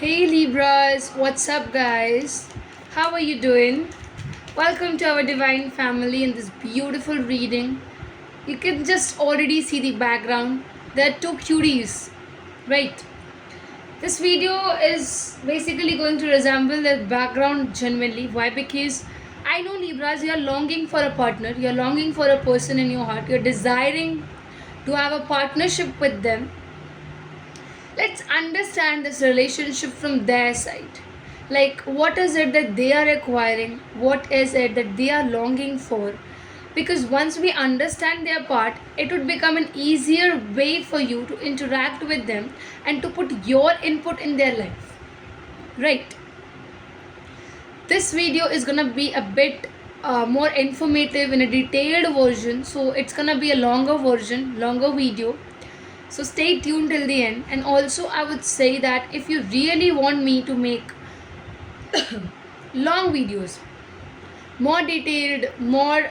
Hey Libras, what's up, guys? How are you doing? Welcome to our divine family in this beautiful reading. You can just already see the background. There are two cuties, right? This video is basically going to resemble the background genuinely. Why? Because I know Libras, you're longing for a partner, you're longing for a person in your heart, you're desiring to have a partnership with them. Let's understand this relationship from their side. Like, what is it that they are acquiring? What is it that they are longing for? Because once we understand their part, it would become an easier way for you to interact with them and to put your input in their life. Right? This video is gonna be a bit more informative in a detailed version, so it's gonna be a longer version, longer video. So stay tuned till the end. And also, I would say that if you really want me to make long videos, more detailed, more,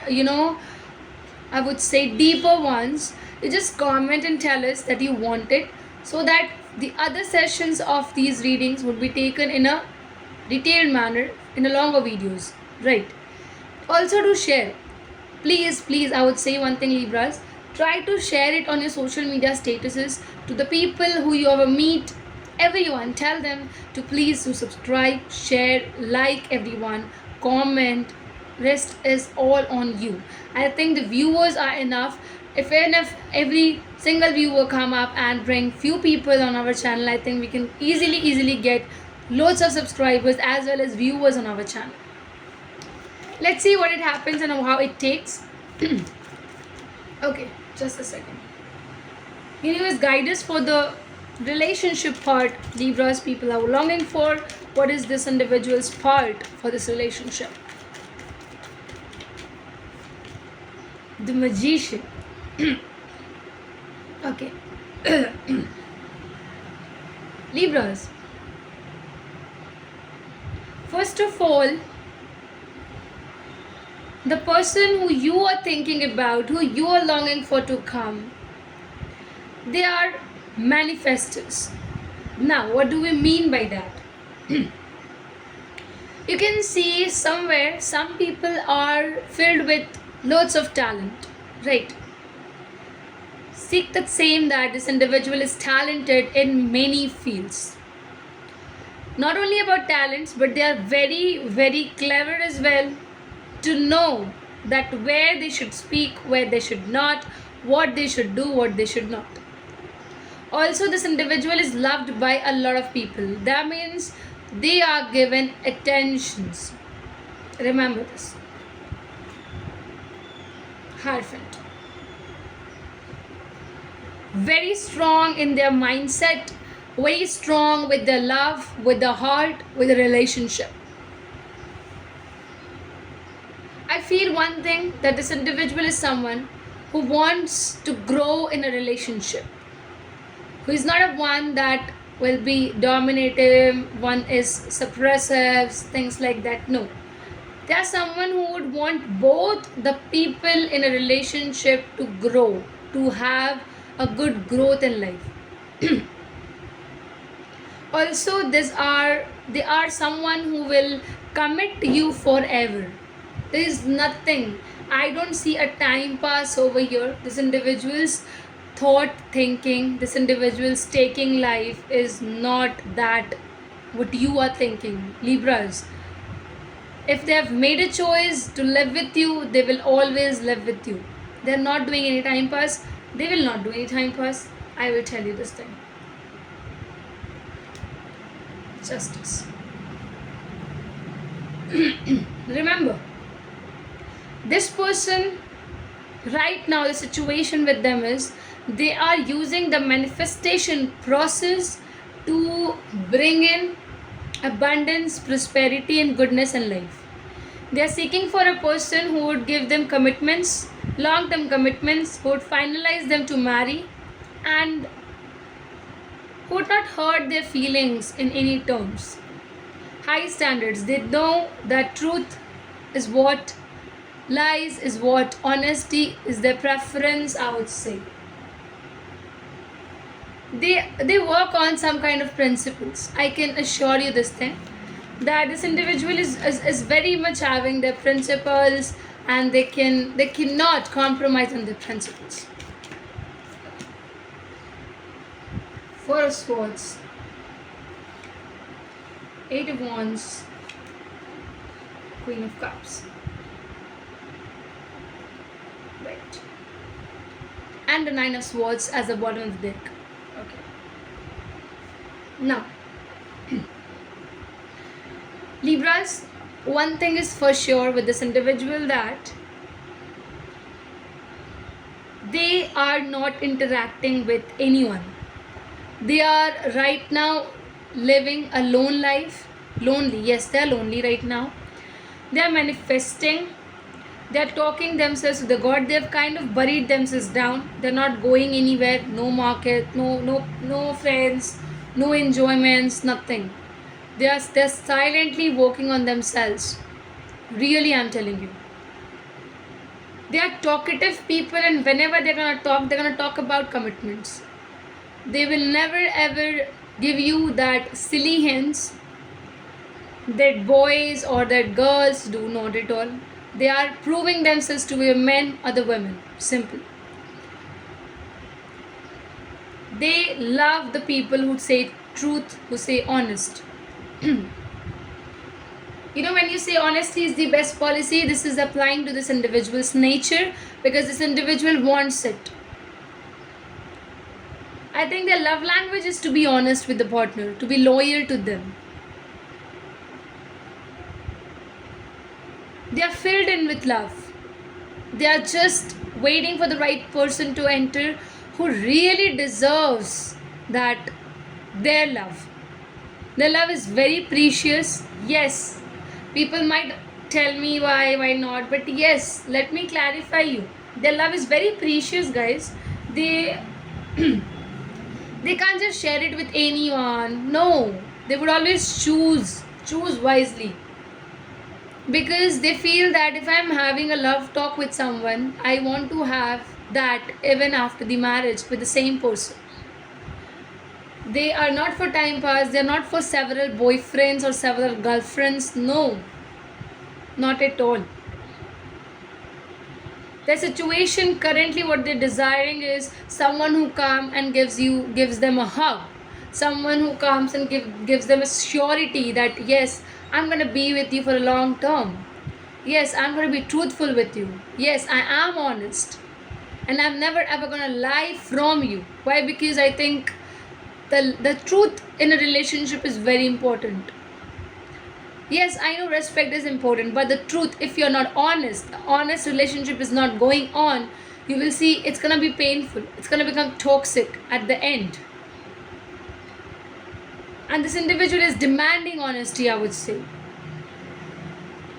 I would say deeper ones, you just comment and tell us that you want it, so that the other sessions of these readings would be taken in a detailed manner in a longer videos, right? Also, to share, please, I would say one thing, Libras, try to share it on your social media statuses to the people who you ever meet, everyone. Tell them to please to subscribe, share, like, everyone, comment. Rest is all on you. I think the viewers are enough. If every single viewer come up and bring few people on our channel, I think we can easily get loads of subscribers as well as viewers on our channel. Let's see what it happens and how it takes. Okay, just a second. Universe, guide us for the relationship part. Libras, people are longing for. What is this individual's part for this relationship? The Magician. Okay. Libras. First of all, the person who you are thinking about, who you are longing for to come, they are manifestors. Now, what do we mean by that? You can see somewhere some people are filled with loads of talent, right? Seek that same that this individual is talented in many fields. Not only about talents, but they are very clever as well, to know that where they should speak, where they should not, what they should do, what they should not. Also, this individual is loved by a lot of people. That means they are given attentions. Remember this. Hierophant. Very strong in their mindset, very strong with their love, with the heart, with the relationship. I feel one thing, that this individual is someone who wants to grow in a relationship, who is not a one that will be dominative, one is suppressive, things like that. No. They are someone who would want both the people in a relationship to grow, to have a good growth in life. Also, they are someone who will commit to you forever. There is nothing. I don't see a time pass over here. This individual's thought thinking, this individual's taking life is not that what you are thinking. Libras, if they have made a choice to live with you, they will always live with you. They're not doing any time pass. They will not do any time pass. I will tell you this thing. Justice. Remember, this person right now, the situation with them is they are using the manifestation process to bring in abundance, prosperity, and goodness in life. They are seeking for a person who would give them commitments, long-term commitments, who would finalize them to marry, and who would not hurt their feelings in any terms. High standards. They know that truth is what, lies is what, honesty is their preference, I would say. They work on some kind of principles. I can assure you this thing, that this individual is very much having their principles, and they cannot compromise on their principles. Four of Swords, Eight of Wands, Queen of Cups. Right. And the Nine of Swords as the bottom of the deck. Okay. Now, Libras, one thing is for sure with this individual, that they are not interacting with anyone. They are right now living a lone life. Lonely, yes, they are lonely right now. They are manifesting. They are talking themselves to the God. They have kind of buried themselves down. They're not going anywhere. No market, no friends, no enjoyments, nothing. They're silently working on themselves. Really, I'm telling you. They are talkative people, and whenever they're gonna talk about commitments. They will never ever give you that silly hints that boys or that girls do, not at all. They are proving themselves to be men or the women. Simple. They love the people who say truth, who say honest. When you say honesty is the best policy, this is applying to this individual's nature, because this individual wants it. I think their love language is to be honest with the partner, to be loyal to them. They are filled in with love. They are just waiting for the right person to enter, who really deserves that their love. Their love is very precious. Yes, people might tell me why not, but yes, let me clarify you. Their love is very precious, guys. They they can't just share it with anyone. No, they would always choose wisely, because they feel that if I'm having a love talk with someone, I want to have that even after the marriage with the same person. They are not for time pass. They are not for several boyfriends or several girlfriends. No, not at all. Their situation currently, what they're desiring is someone who comes and gives them a hug. Someone who comes and gives them a surety that yes, I'm gonna be with you for a long term. Yes, I'm gonna be truthful with you. Yes, I am honest. And I'm never ever gonna lie from you. Why? Because I think the truth in a relationship is very important. Yes, I know respect is important, but the truth, if you're not honest relationship is not going on, you will see it's gonna be painful. It's gonna become toxic at the end. And this individual is demanding honesty, I would say.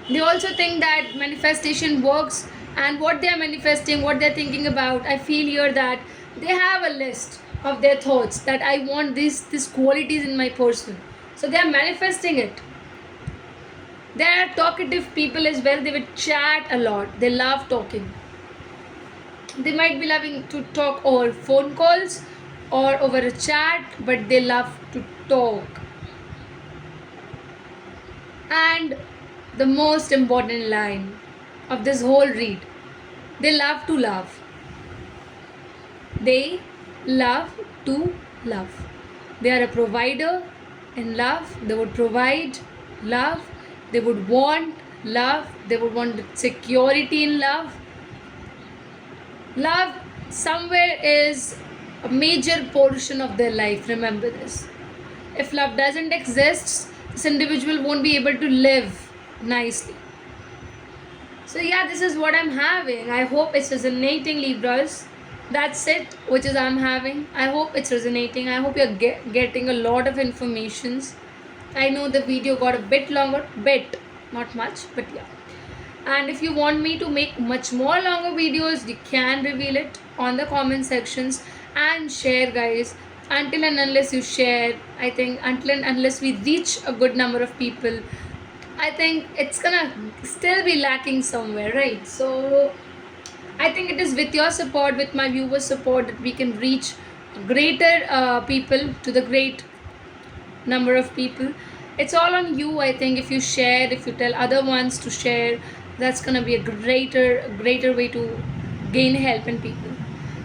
They also think that manifestation works, and what they are manifesting, what they're thinking about, I feel here that they have a list of their thoughts, that I want these qualities in my person. So they are manifesting it. They are talkative people as well. They will chat a lot. They love talking. They might be loving to talk over phone calls or over a chat, but they love to talk. And the most important line of this whole read, they love to love. They love to love. They are a provider in love. They would provide love. They would want love. They would want security in love. Love somewhere is a major portion of their life. Remember this. If love doesn't exist, this individual won't be able to live nicely. So yeah, this is what I'm having. I hope it's resonating, Libras. That's it, which is I'm having. I hope it's resonating. I hope you're getting a lot of informations. I know the video got a bit longer, not much, but yeah. And if you want me to make much more longer videos, you can reveal it on the comment sections and share, guys. Until and unless you share, I think until and unless we reach a good number of people, I think it's gonna still be lacking somewhere, right? So I think it is with your support, with my viewers' support, that we can reach greater people to the great number of people. It's all on you, I think. If you share, if you tell other ones to share, that's gonna be a greater way to gain help in people.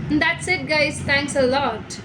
And that's it, guys. Thanks a lot.